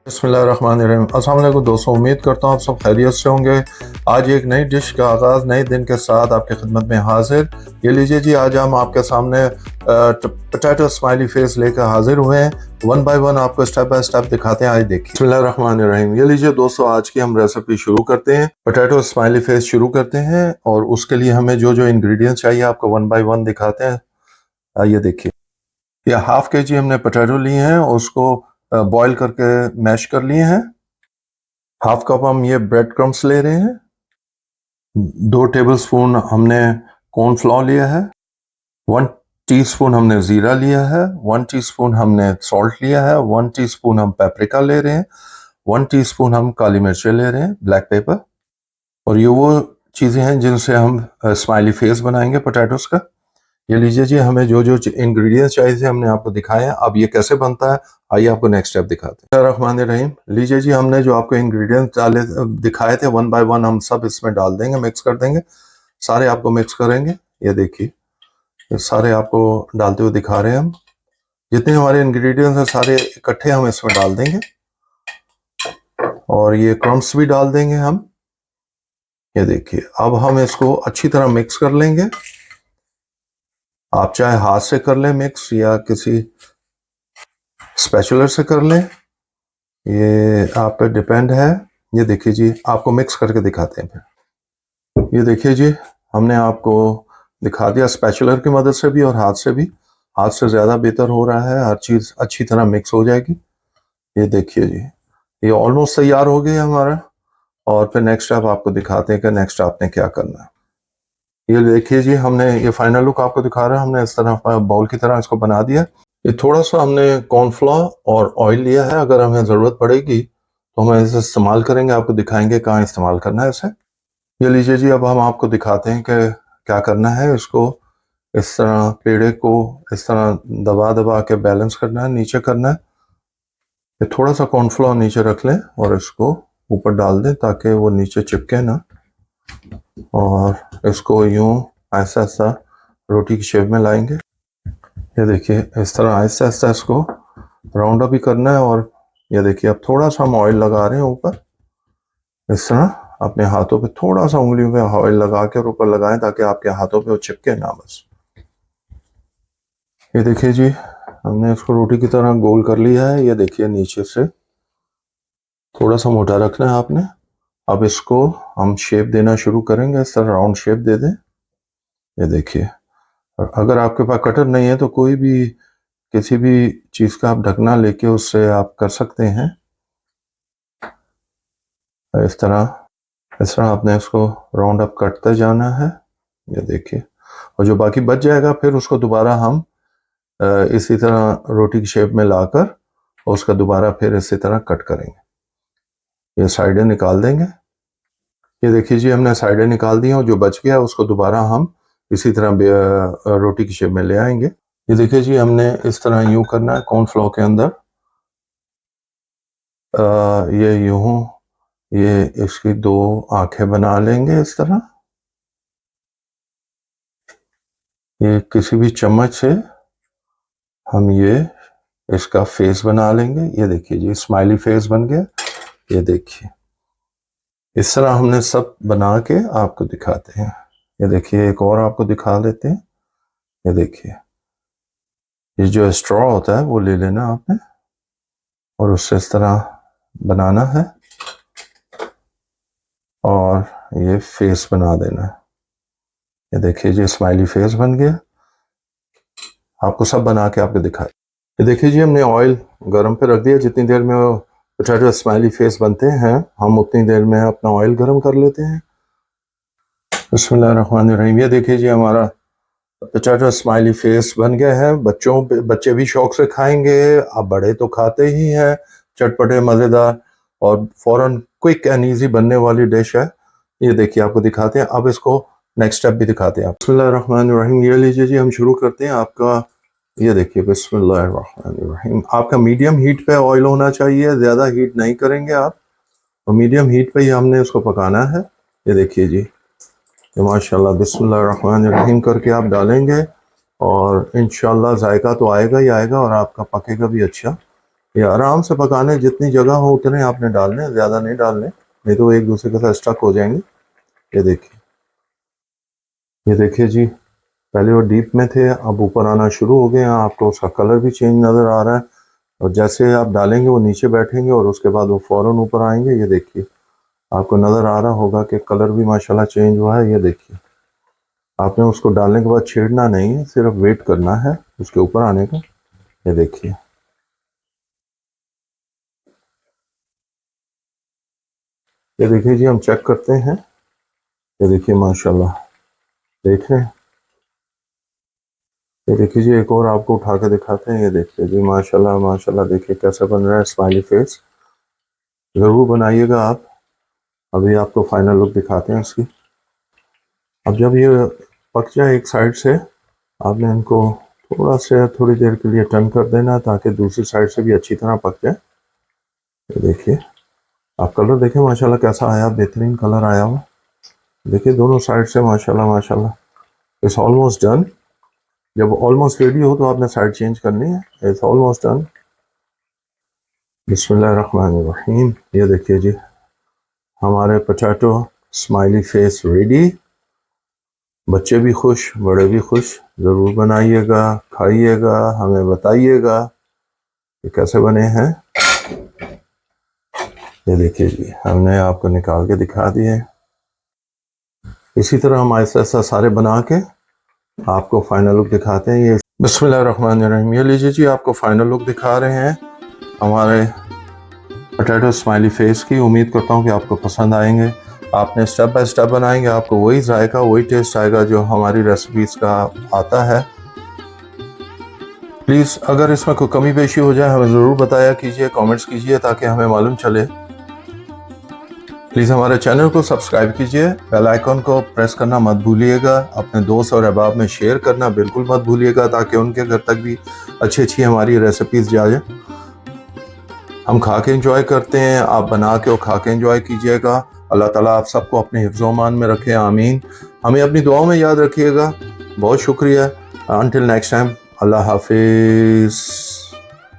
बिस्मिल्लाहिर्रहमानिर्रहीम। अस्सलाम वालेकुम दोस्तों, उम्मीद करता हूँ आप सब खैरियत से होंगे। आज एक नई डिश का आगाज़ नए दिन के साथ आपकी खिदमत में हाजिर। ये लीजिए जी, आज हम आपके सामने पोटैटो स्माइली फेस लेकर हाजिर हुए हैं। वन बाय वन आपको स्टेप बाय स्टेप दिखाते हैं। आज देखिए। बिस्मिल्लाहिर्रहमानिर्रहीम। ये लीजिए दोस्तों, आज की हम रेसिपी शुरू करते हैं। पोटैटो स्माइली फेस शुरू करते हैं और उसके लिए हमें जो जो इंग्रेडिएंट्स चाहिए आपको वन बाय वन दिखाते हैं। ये देखिए, ये हाफ के जी हमने पोटैटो लिए हैं, उसको बॉईल करके मैश कर लिए हैं। हाफ कप हम ये ब्रेड क्रम्स ले रहे हैं। 2 टेबलस्पून हमने कॉर्नफ्लोर लिया है। 1 टीस्पून हमने ज़ीरा लिया है। 1 टीस्पून हमने सॉल्ट लिया है। 1 टीस्पून हम पेपरिका ले रहे हैं। 1 टीस्पून हम काली मिर्चें ले रहे हैं, ब्लैक पेपर। और ये वो चीज़ें हैं जिनसे हम स्माइली फेस बनाएंगे पोटैटोस का। ये लीजिए जी, हमें जो जो इंग्रेडिएंट्स चाहिए थे हमने आपको दिखाए हैं। अब ये कैसे बनता है, आइए आपको नेक्स्ट स्टेप दिखाते हैं। रहमानिर्रहीम। लीजिए जी, हमने जो आपको इंग्रेडिएंट्स दिखाए थे वन बाय वन हम सब इसमें डाल देंगे, मिक्स कर देंगे। सारे आपको मिक्स करेंगे। ये देखिए, ये सारे आपको डालते हुए दिखा रहे हैं हम। जितने हमारे इंग्रेडिएंट्स हैं सारे इकट्ठे हम इसमें डाल देंगे और ये क्रम्स भी डाल देंगे हम। ये देखिए, अब हम इसको अच्छी तरह मिक्स कर लेंगे। आप चाहे हाथ से कर लें मिक्स या किसी स्पैचुलर से कर लें, ये आप पे डिपेंड है। ये देखिए जी, आपको मिक्स करके दिखाते हैं फिर। ये देखिए जी, हमने आपको दिखा दिया स्पैचुलर की मदद से भी और हाथ से भी। हाथ से ज़्यादा बेहतर हो रहा है, हर चीज़ अच्छी तरह मिक्स हो जाएगी। ये देखिए जी, ये ऑलमोस्ट तैयार हो गया हमारा। और फिर नेक्स्ट स्टेप आपको दिखाते हैं कि नेक्स्ट आपने क्या करना है। ये देखिए जी, हमने ये फाइनल लुक आपको दिखा रहा है। हमने इस तरह बाउल की तरह इसको बना दिया। ये थोड़ा सा हमने कॉर्नफ्लोर और ऑयल लिया है, अगर हमें ज़रूरत पड़ेगी तो हम इसे इस्तेमाल करेंगे, आपको दिखाएंगे कहाँ इस्तेमाल करना है इसे। ये लीजिए जी, अब हम आपको दिखाते हैं कि क्या करना है। इसको इस तरह पेड़े को इस तरह दबा दबा के बैलेंस करना है, नीचे करना है। ये थोड़ा सा कॉर्नफ्लोर नीचे रख लें और इसको ऊपर डाल दें ताकि वो नीचे चिपके ना। और इसको यूं ऐसा ऐसा रोटी की शेप में लाएंगे। ये देखिए, इस तरह आहिस्ता आहिस्ता इसको राउंड अप भी करना है। और ये देखिए, अब थोड़ा सा हम ऑयल लगा रहे हैं ऊपर। इस तरह अपने हाथों पे थोड़ा सा उंगलियों पे ऑयल लगा के और ऊपर लगाएं ताकि आपके हाथों पे वो चिपके ना बस। ये देखिए जी, हमने इसको रोटी की तरह गोल कर लिया है। ये देखिए, नीचे से थोड़ा सा मोटा रखना है आपने। अब इसको हम शेप देना शुरू करेंगे, इस तरह राउंड शेप दे दें। ये देखिए, और अगर आपके पास कटर नहीं है तो कोई भी किसी भी चीज़ का आप ढकना लेके उससे आप कर सकते हैं। इस तरह आपने इसको राउंड अप करते जाना है। ये देखिए, और जो बाकी बच जाएगा फिर उसको दोबारा हम इसी तरह रोटी की शेप में लाकर और उसका दोबारा फिर इसी तरह कट करेंगे। ये साइडें निकाल देंगे। ये देखिए जी, हमने साइडें निकाल दी हैं और जो बच गया उसको दोबारा हम इसी तरह रोटी की शेप में ले आएंगे। ये देखिए जी, हमने इस तरह यूं करना है कॉर्नफ्लोर के अंदर। ये यूं, ये इसकी 2 आंखें बना लेंगे इस तरह। ये किसी भी चम्मच से हम ये इसका फेस बना लेंगे। ये देखिए जी, स्माइली फेस बन गया। ये देखिए, इस तरह हमने सब बना के आपको दिखाते हैं। ये देखिए, एक और आपको दिखा देते हैं। ये देखिए, ये जो स्ट्रॉ होता है वो ले लेना आपने और उससे इस तरह बनाना है और ये फेस बना देना है। ये देखिए जी, स्माइली फेस बन गया। आपको सब बना के आपको दिखाए। ये देखिए जी, हमने ऑयल गर्म पे रख दिया। जितनी देर में पोटैटो स्माइली फेस बनते हैं हम उतनी देर में अपना ऑयल गर्म कर लेते हैं। बिस्मिल्लाहिर्रहमानिर्रहीम। ये देखिए जी, हमारा पोटैटो स्माइली फेस बन गया है। बच्चे भी शौक से खाएंगे, अब बड़े तो खाते ही हैं। चटपटे, मज़ेदार और फ़ौरन क्विक एंड ईजी बनने वाली डिश है। ये देखिए, आपको दिखाते हैं। अब इसको नेक्स्ट स्टेप भी दिखाते हैं। बिस्मिल्लाहिर्रहमानिर्रहीम। ये लीजिए जी, हम शुरू करते हैं। आपका ये देखिए, बिस्मिल्लाहिर्रहमानिर्रहीम। आपका मीडियम हीट पे ऑयल होना चाहिए, ज़्यादा हीट नहीं करेंगे आप, और मीडियम हीट पे ही हमने उसको पकाना है। ये देखिए जी, ये माशाल्लाह बिस्मिल्लाहिर्रहमानिर्रहीम करके आप डालेंगे और इंशाल्लाह जायका तो आएगा ही आएगा और आपका पकेगा भी अच्छा। ये आराम से पकाने, जितनी जगह हो उतने आपने डालने, ज़्यादा नहीं डालने, नहीं तो एक दूसरे के साथ स्टक हो जाएंगे। ये देखिए जी, पहले वो डीप में थे, अब ऊपर आना शुरू हो गए हैं। आपको उसका कलर भी चेंज नज़र आ रहा है, और जैसे आप डालेंगे वो नीचे बैठेंगे और उसके बाद वो फ़ौरन ऊपर आएंगे। ये देखिए, आपको नज़र आ रहा होगा कि कलर भी माशाल्लाह चेंज हुआ है। ये देखिए, आपने उसको डालने के बाद छेड़ना नहीं है, सिर्फ वेट करना है उसके ऊपर आने का। ये देखिए, ये देखिए जी, हम चेक करते हैं। ये देखिए माशाल्लाह, देख रहे हैं। ये देखिए जी, एक और आपको उठा के दिखाते हैं। ये देखिए जी, माशाल्लाह माशाल्लाह, देखिए कैसा बन रहा है स्माइली फेस। ज़रूर बनाइएगा आप। अभी आपको फाइनल लुक दिखाते हैं इसकी। अब जब ये पक जाए एक साइड से, आपने इनको थोड़ी देर के लिए टर्न कर देना, ताकि दूसरी साइड से भी अच्छी तरह पक जाए। ये देखिए, आप कलर देखें माशाल्लाह कैसा आया, बेहतरीन कलर आया हुआ। देखिए दोनों साइड से माशाल्लाह माशाल्लाह। It's almost done. जब ऑलमोस्ट रेडी हो तो आपने साइड चेंज करनी है। It's almost done. बिस्मिल्लाहिर्रहमानिर्रहीम। ये देखिए जी, हमारे पोटैटो स्माइली फेस रेडी। बच्चे भी खुश, बड़े भी खुश। ज़रूर बनाइएगा, खाइएगा, हमें बताइएगा कि कैसे बने हैं। ये देखिए जी, हमने आपको निकाल के दिखा दिए। इसी तरह हम ऐसा ऐसा सारे बना के आपको फाइनल लुक दिखाते हैं। ये बिस्मिल्लाहिर्रहमानिर्रहीम। ये लीजिए जी, आपको फाइनल लुक दिखा रहे हैं हमारे पोटैटो स्माइली फेस की। उम्मीद करता हूँ कि आपको पसंद आएंगे। आपने स्टेप बाय स्टेप बनाएंगे, आपको वही जायका, वही टेस्ट आएगा जो हमारी रेसिपीज़ का आता है। प्लीज़ अगर इसमें कोई कमी पेशी हो जाए हमें ज़रूर बताया कीजिए, कमेंट्स कीजिए, ताकि हमें मालूम चले। प्लीज़ हमारे चैनल को सब्सक्राइब कीजिए, बेल आइकन को प्रेस करना मत भूलिएगा, अपने दोस्त और अहबाब में शेयर करना बिल्कुल मत भूलिएगा, ताकि उनके घर तक भी अच्छी अच्छी हमारी रेसिपीज़ जाए। हम खा के इंजॉय करते हैं, आप बना के और खा के इंजॉय कीजिएगा। अल्लाह ताला आप सबको अपने हिफ्ज़ मान में रखे, आमीन। हमें अपनी दुआओं में याद रखिएगा। बहुत शुक्रिया। अनटिल नेक्स्ट टाइम, अल्लाह हाफिज़।